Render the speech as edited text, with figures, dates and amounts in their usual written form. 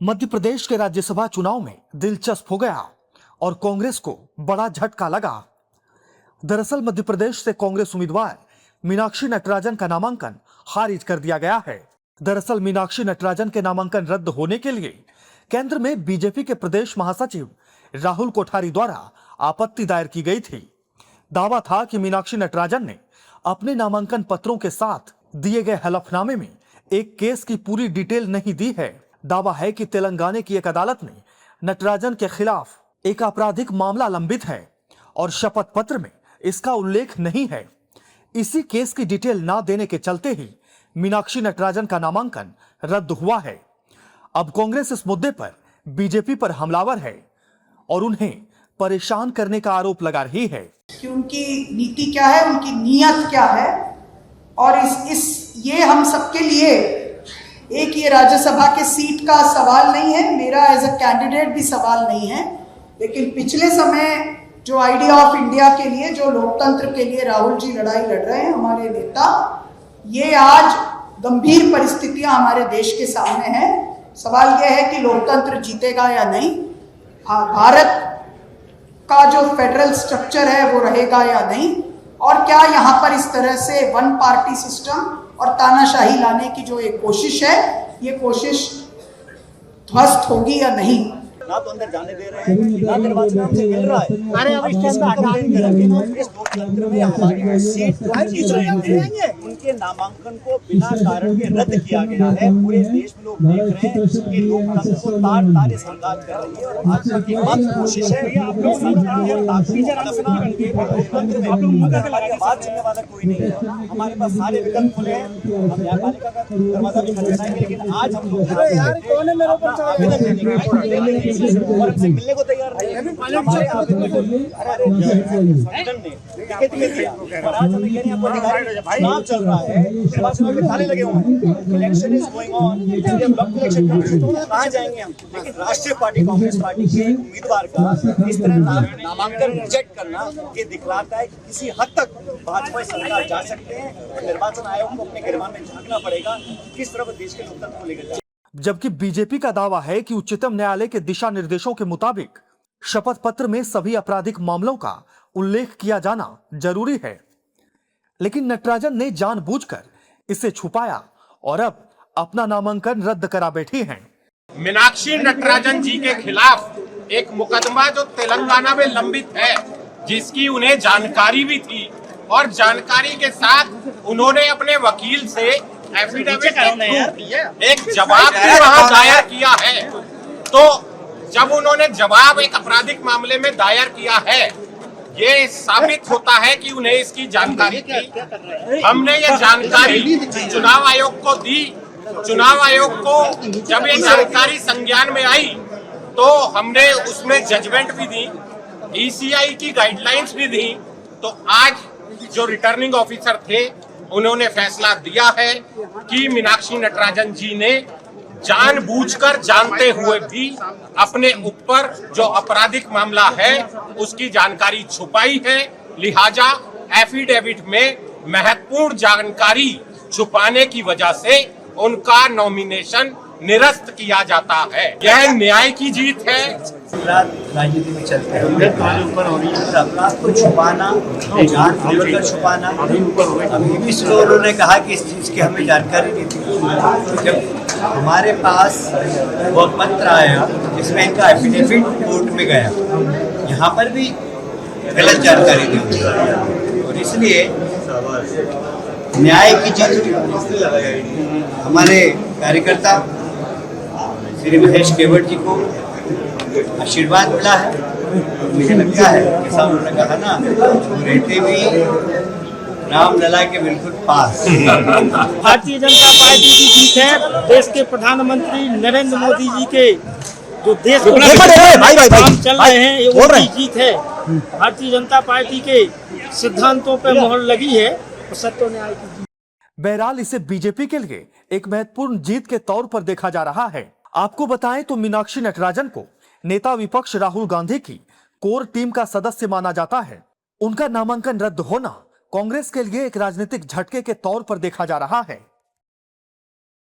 मध्य प्रदेश के राज्यसभा चुनाव में दिलचस्प हो गया और कांग्रेस को बड़ा झटका लगा। दरअसल मध्य प्रदेश से कांग्रेस उम्मीदवार मीनाक्षी नटराजन का नामांकन खारिज कर दिया गया है। दरअसल मीनाक्षी नटराजन के नामांकन रद्द होने के लिए केंद्र में बीजेपी के प्रदेश महासचिव राहुल कोठारी द्वारा आपत्ति दायर की गई थी। दावा था कि मीनाक्षी नटराजन ने अपने नामांकन पत्रों के साथ दिए गए हलफनामे में एक केस की पूरी डिटेल नहीं दी है। दावा है कि तेलंगाना की एक अदालत में नटराजन के खिलाफ एक आपराधिक मामला लंबित है और शपथ पत्र में इसका उल्लेख नहीं है। इसी केस की डिटेल ना देने के चलते ही मीनाक्षी नटराजन का नामांकन रद्द हुआ है। अब कांग्रेस इस मुद्दे पर बीजेपी पर हमलावर है और उन्हें परेशान करने का आरोप लगा रही है कि उनकी नीति क्या है, उनकी नीयत क्या है। और ये हम सबके लिए एक ये राज्यसभा के सीट का सवाल नहीं है, मेरा एज अ कैंडिडेट भी सवाल नहीं है, लेकिन पिछले समय जो आइडिया ऑफ इंडिया के लिए, जो लोकतंत्र के लिए राहुल जी लड़ाई लड़ रहे हैं, हमारे नेता, ये आज गंभीर परिस्थितियां हमारे देश के सामने हैं। सवाल यह है कि लोकतंत्र जीतेगा या नहीं, भारत का जो फेडरल स्ट्रक्चर है वो रहेगा या नहीं, और क्या यहाँ पर इस तरह से वन पार्टी सिस्टम और तानाशाही लाने की जो एक कोशिश है, ये कोशिश ध्वस्त होगी या नहीं। ना तो अंदर जाने दे रहे हैं, ना निर्वाचन हमसे मिल रहा है। अरे अब इस लोकतंत्र में हमारी सीट जीत रहे थे, उनके नामांकन को बिना कारण के रद्द किया गया है। पूरे देश में लोग देख रहे हैं कि लोकतंत्र को तार-तार सरकार कर रही है और भाजपा की मत कोशिश है। आप लोग बात सुनने वाला कोई नहीं है। हमारे पास सारे विकल्प खुले हैं, हम न्यायपालिका का दरवाजा भी खटखटाएंगे, लेकिन आज हम लोग आवेदन देने मिलने को तैयार नहीं है। हमारे आवेदन ने टिकट में दिया और आज हमें कह रहे हैं चुनाव चल रहा है, निर्वाचन में ताले लगे हुए हैं, इलेक्शन इज गोइंग ऑन, हम ब्लॉक इलेक्शन कहाँ जाएंगे हम। लेकिन राष्ट्रीय पार्टी कांग्रेस पार्टी के उम्मीदवार का इस तरह नामांकन रिजेक्ट करना ये दिखलाता है कि किसी हद तक भाजपा सरकार जा सकते हैं और निर्वाचन आयोग को अपने गिरबान में झांकना पड़ेगा किस तरह देश के लोकतंत्र को लेकर। जबकि बीजेपी का दावा है कि उच्चतम न्यायालय के दिशा निर्देशों के मुताबिक शपथ पत्र में सभी आपराधिक मामलों का उल्लेख किया जाना जरूरी है, लेकिन नटराजन ने जानबूझकर इसे छुपाया और अब अपना नामांकन रद्द करा बैठी हैं। मीनाक्षी नटराजन जी के खिलाफ एक मुकदमा जो तेलंगाना में लंबित है, जिसकी उन्हें जानकारी भी थी और जानकारी के साथ उन्होंने अपने वकील से एफिडेविट एक जवाब भी वहां दायर किया है। तो जब उन्होंने जवाब एक आपराधिक मामले में दायर किया है, ये साबित होता है कि उन्हें इसकी जानकारी थी। हमने ये जानकारी चुनाव आयोग को दी। चुनाव आयोग को जब ये जानकारी संज्ञान में आई तो हमने उसमें जजमेंट भी दी, ईसीआई की गाइडलाइंस भी दी। तो आज जो रिटर्निंग ऑफिसर थे उन्होंने फैसला दिया है कि मीनाक्षी नटराजन जी ने जानबूझकर, जानते हुए भी अपने ऊपर जो आपराधिक मामला है उसकी जानकारी छुपाई है। लिहाजा एफिडेविट में महत्वपूर्ण जानकारी छुपाने की वजह से उनका नॉमिनेशन निरस्त किया जाता है। यह न्याय की जीत है। राजनीति में चलते हैं अपराध को छुपाना, जानबूझकर छुपाना। अभी भी उन्होंने कहा कि इस चीज की हमें जानकारी नहीं थी। जब हमारे पास वो पत्र आया जिसमें इनका एफिडेविट कोर्ट में गया, यहाँ पर भी गलत जानकारी दी और इसलिए न्याय की जीत। हमारे कार्यकर्ता श्री महेश केवट जी को आशीर्वाद मिला है। मुझे लगता है जैसा उन्होंने कहा ना, रहते भी राम लला के बिल्कुल पास। भारतीय जनता पार्टी की जीत है। देश के प्रधानमंत्री नरेंद्र मोदी जी के जो देश को काम चल रहे हैं, ये उनकी जीत है। भारतीय जनता पार्टी के सिद्धांतों पर मोहर लगी है और सत्य न्याय की जीत। बहरहाल इसे बीजेपी के लिए एक महत्वपूर्ण जीत के तौर पर देखा जा रहा है। आपको बताएं तो मीनाक्षी नटराजन को नेता विपक्ष राहुल गांधी की कोर टीम का सदस्य माना जाता है। उनका नामांकन रद्द होना कांग्रेस के लिए एक राजनीतिक झटके के तौर पर देखा जा रहा है।